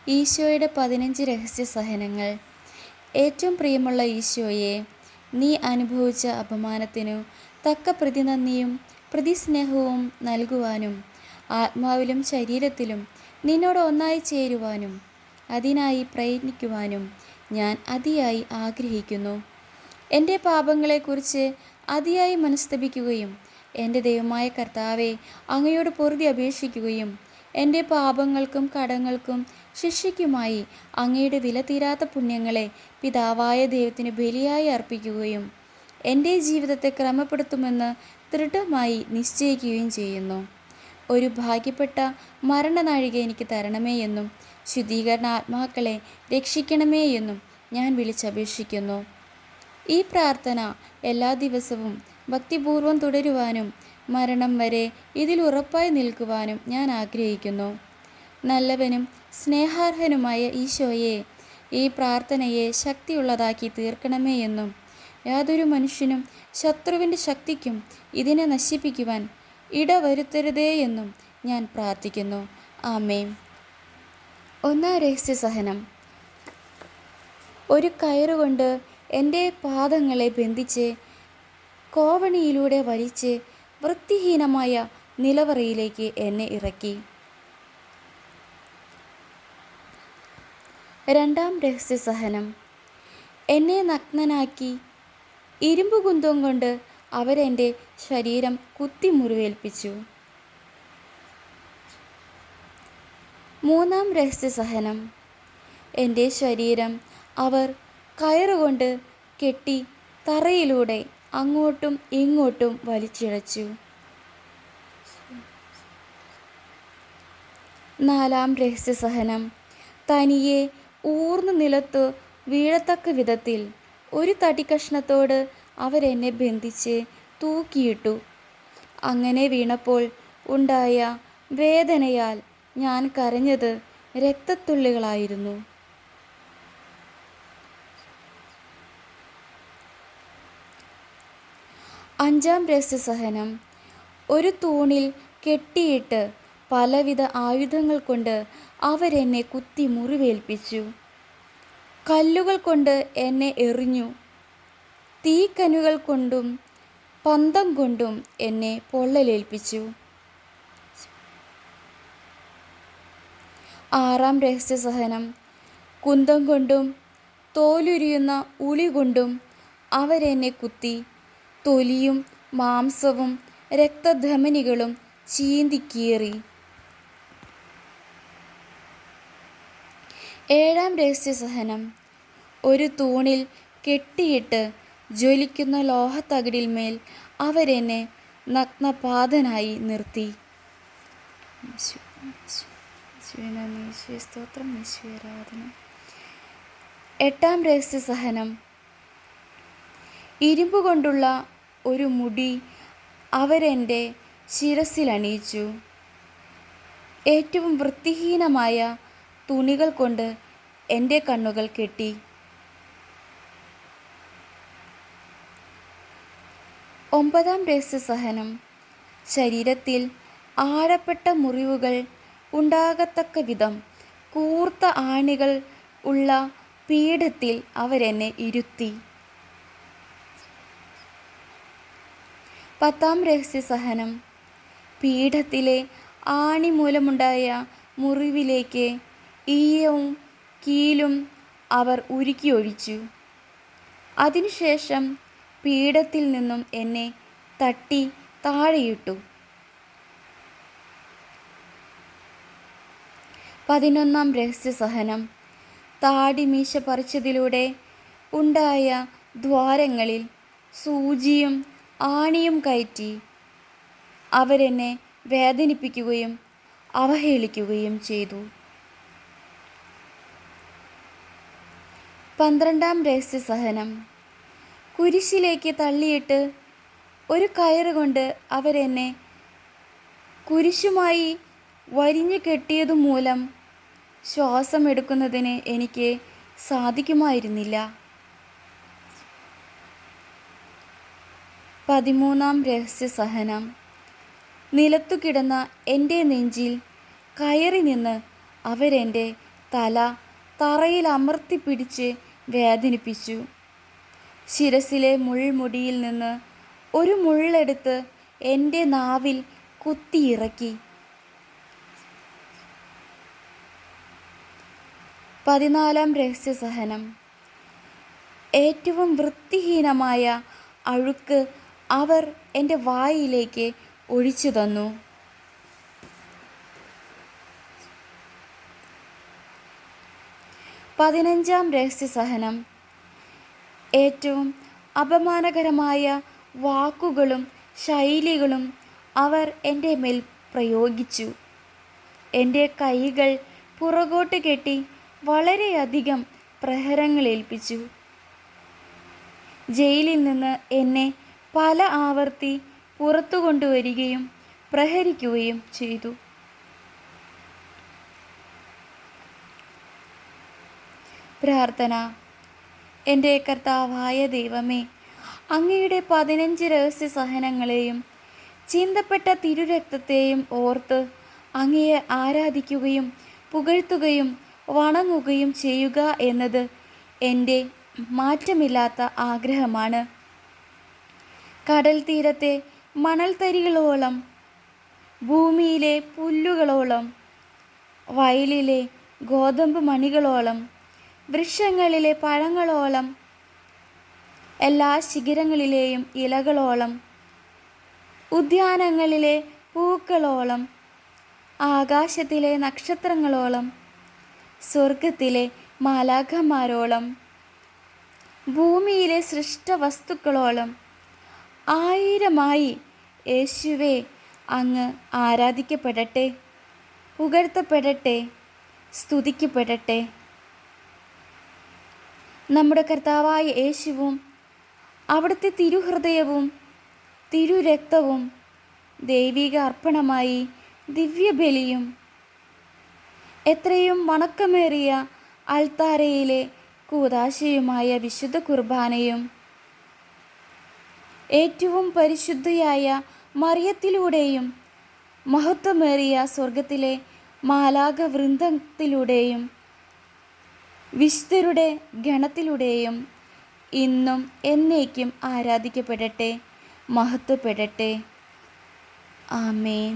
ഈശോയുടെ 15 രഹസ്യ സഹനങ്ങൾ. ഏറ്റവും പ്രിയമുള്ള ഈശോയെ, നീ അനുഭവിച്ച അപമാനത്തിനു തക്ക പ്രതിനന്ദിയും പ്രതിസ്നേഹവും നൽകുവാനും ആത്മാവിലും ശരീരത്തിലും നിന്നോട് ഒന്നായി ചേരുവാനും അതിനായി പ്രയത്നിക്കുവാനും ഞാൻ അതിയായി ആഗ്രഹിക്കുന്നു. എൻ്റെ പാപങ്ങളെക്കുറിച്ച് അതിയായി മനസ്തപിക്കുകയും എൻ്റെ ദൈവമായ കർത്താവെ അങ്ങയോട് പൊറുതി അപേക്ഷിക്കുകയും എൻ്റെ പാപങ്ങൾക്കും കടങ്ങൾക്കും ശിക്ഷയ്ക്കുമായി അങ്ങയുടെ വിലതീരാത്ത പുണ്യങ്ങളെ പിതാവായ ദൈവത്തിന് ബലിയായി അർപ്പിക്കുകയും എൻ്റെ ജീവിതത്തെ ക്രമപ്പെടുത്തുമെന്ന് ദൃഢമായി നിശ്ചയിക്കുകയും ചെയ്യുന്നു. ഒരു ഭാഗ്യപ്പെട്ട മരണനാഴിക എനിക്ക് തരണമേ എന്നും ശുദ്ധീകരണ ആത്മാക്കളെ രക്ഷിക്കണമേ എന്നും ഞാൻ വിളിച്ചപേക്ഷിക്കുന്നു. ഈ പ്രാർത്ഥന എല്ലാ ദിവസവും ഭക്തിപൂർവ്വം തുടരുവാനും മരണം വരെ ഇതിൽ ഉറപ്പായി നിൽക്കുവാനും ഞാൻ ആഗ്രഹിക്കുന്നു. നല്ലവനും സ്നേഹാർഹനുമായ ഈശോയെ, ഈ പ്രാർത്ഥനയെ ശക്തിയുള്ളതാക്കി തീർക്കണമേ എന്നും യാതൊരു മനുഷ്യനും ശത്രുവിൻ്റെ ശക്തിക്കും ഇതിനെ നശിപ്പിക്കുവാൻ ഇടവരുത്തരുതേ എന്നും ഞാൻ പ്രാർത്ഥിക്കുന്നു. ആമേൻ. ഒന്നാം രഹസ്യസഹനം. ഒരു കയറുകൊണ്ട് എൻ്റെ പാദങ്ങളെ ബന്ധിച്ച് കോവണിയിലൂടെ വലിച്ച് വൃത്തിഹീനമായ നിലവറയിലേക്ക് എന്നെ ഇറക്കി. രണ്ടാം രഹസ്യസഹനം. എന്നെ നഗ്നനാക്കി ഇരുമ്പ് കുന്തം കൊണ്ട് അവരെൻ്റെ ശരീരം കുത്തി മുറിവേൽപ്പിച്ചു. മൂന്നാം രഹസ്യസഹനം. എൻ്റെ ശരീരം അവർ കയറുകൊണ്ട് കെട്ടി തറയിലൂടെ അങ്ങോട്ടും ഇങ്ങോട്ടും വലിച്ചിഴച്ചു. നാലാം രഹസ്യസഹനം. തനിയെ ഊർന്നു നിലത്തു വീഴത്തക്ക വിധത്തിൽ ഒരു തടിക്കഷ്ണത്തോട് അവരെന്നെ ബന്ധിച്ച് തൂക്കിയിട്ടു. അങ്ങനെ വീണപ്പോൾ ഉണ്ടായ വേദനയാൽ ഞാൻ കരഞ്ഞത് രക്തത്തുള്ളികളായിരുന്നു. അഞ്ചാം രഹസ്യസഹനം. ഒരു തൂണിൽ കെട്ടിയിട്ട് പലവിധ ആയുധങ്ങൾ കൊണ്ട് അവരെന്നെ കുത്തി മുറിവേൽപ്പിച്ചു. കല്ലുകൾ കൊണ്ട് എന്നെ എറിഞ്ഞു. തീക്കനുകൾ കൊണ്ടും പന്തം കൊണ്ടും എന്നെ പൊള്ളലേൽപ്പിച്ചു. ആറാം രഹസ്യസഹനം. കുന്തം കൊണ്ടും തോലുരിയുന്ന ഉളി കൊണ്ടും അവരെന്നെ കുത്തി തൊലിയും മാംസവും രക്തധമനികളും ചീന്തിക്കീറി. ഏഴാം രഹസ്യസഹനം. ഒരു തൂണിൽ കെട്ടിയിട്ട് ജ്വലിക്കുന്ന ലോഹത്തകിടിന്മേൽ അവരെന്നെ നഗ്നപാതനായി നിർത്തി. സ്തോത്രം. ആരാധന. എട്ടാം രഹസ്യസഹനം. ഇരുമ്പ് കൊണ്ടുള്ള ഒരു മുടി അവരെൻ്റെ ശിരസിലണിയിച്ചു. ഏറ്റവും വൃത്തിഹീനമായ തുണികൾ കൊണ്ട് എൻ്റെ കണ്ണുകൾ കെട്ടി. ഒമ്പതാം രഹസ്യസഹനം. ശരീരത്തിൽ ആഴപ്പെട്ട മുറിവുകൾ ഉണ്ടാകത്തക്ക വിധം കൂർത്ത ആണികൾ ഉള്ള പീഠത്തിൽ അവരെന്നെ ഇരുത്തി. പത്താം രഹസ്യസഹനം. പീഠത്തിലെ ആണി മൂലമുണ്ടായ മുറിവിലേക്ക് ഈയവും കീലും അവർ ഉരുക്കിയൊഴിച്ചു. അതിനുശേഷം പീഠത്തിൽ നിന്നും എന്നെ തട്ടി താഴെയിട്ടു. 11-ാം രഹസ്യസഹനം. താടി മീശ പറിച്ചതിലൂടെ ഉണ്ടായ ദ്വാരങ്ങളിൽ സൂചിയും ആണിയും കയറ്റി അവരെന്നെ വേദനിപ്പിക്കുകയും അവഹേളിക്കുകയും ചെയ്തു. 12-ാം രഹസ്യസഹനം. കുരിശിലേക്ക് തള്ളിയിട്ട് ഒരു കയറുകൊണ്ട് അവരെന്നെ കുരിശുമായി വരിഞ്ഞു കെട്ടിയതുമൂലം ശ്വാസമെടുക്കുന്നതിന് എനിക്ക് സാധിക്കുമായിരുന്നില്ല. 13-ാം രഹസ്യസഹനം. നിലത്തു കിടന്ന എൻ്റെ നെഞ്ചിൽ കയറി നിന്ന് അവരെൻ്റെ തല തറയിൽ അമർത്തിപ്പിടിച്ച് വേദനിപ്പിച്ചു. ശിരസിലെ മുൾമുടിയിൽ നിന്ന് ഒരു മുള്ളെടുത്ത് എൻ്റെ നാവിൽ കുത്തിയിറക്കി. 14 രഹസ്യസഹനം. ഏറ്റവും വൃത്തിഹീനമായ അഴുക്ക് അവർ എൻ്റെ വായിലേക്ക് ഒഴിച്ചു തന്നു. 15 രഹസ്യസഹനം. ഏറ്റവും അപമാനകരമായ വാക്കുകളും ശൈലികളും അവർ എൻ്റെ മേൽ പ്രയോഗിച്ചു. എൻ്റെ കൈകൾ പുറകോട്ട് കെട്ടി വളരെയധികം പ്രഹരങ്ങളേൽപ്പിച്ചു. ജയിലിൽ നിന്ന് എന്നെ പല ആവർത്തി പുറത്തു കൊണ്ടുവരികയും പ്രഹരിക്കുകയും ചെയ്തു. പ്രാർത്ഥന. എൻ്റെ കർത്താവായ ദൈവമേ, അങ്ങയുടെ 15 രഹസ്യസഹനങ്ങളെയും ചിന്തപ്പെട്ട തിരുരക്തത്തെയും ഓർത്ത് അങ്ങയെ ആരാധിക്കുകയും പുകഴ്ത്തുകയും വണങ്ങുകയും ചെയ്യുക എന്നത് എൻ്റെ മാറ്റമില്ലാത്ത ആഗ്രഹമാണ്. കടൽ തീരത്തെ മണൽത്തരികളോളം, ഭൂമിയിലെ പുല്ലുകളോളം, വയലിലെ ഗോതമ്പ് മണികളോളം, വൃക്ഷങ്ങളിലെ പഴങ്ങളോളം, എല്ലാ ശിഖരങ്ങളിലെയും ഇലകളോളം, ഉദ്യാനങ്ങളിലെ പൂക്കളോളം, ആകാശത്തിലെ നക്ഷത്രങ്ങളോളം, സ്വർഗത്തിലെ മാലാഖമാരോളം, ഭൂമിയിലെ സൃഷ്ടവസ്തുക്കളോളം ആയിരമായി യേശുവേ അങ്ങ് ആരാധിക്കപ്പെടട്ടെ, പുകഴ്ത്തപ്പെടട്ടെ, സ്തുതിക്കപ്പെടട്ടെ. നമ്മുടെ കർത്താവായ യേശുവും അവിടുത്തെ തിരുഹൃദയവും തിരുരക്തവും ദൈവിക അർപ്പണമായി ദിവ്യബലിയും എത്രയും വണക്കമേറിയ അൾത്താരയിലെ കൂദാശയുമായ വിശുദ്ധ കുർബാനയും ഏറ്റവും പരിശുദ്ധയായ മറിയത്തിലൂടെയും മഹത്വമേറിയ സ്വർഗത്തിലെ മാലാഖ വൃന്ദത്തിലൂടെയും വിശുദ്ധരുടെ ഗണത്തിലൂടെയും ഇന്നും എന്നേക്കും ആരാധിക്കപ്പെടട്ടെ, മഹത്വപ്പെടട്ടെ. ആമേൻ.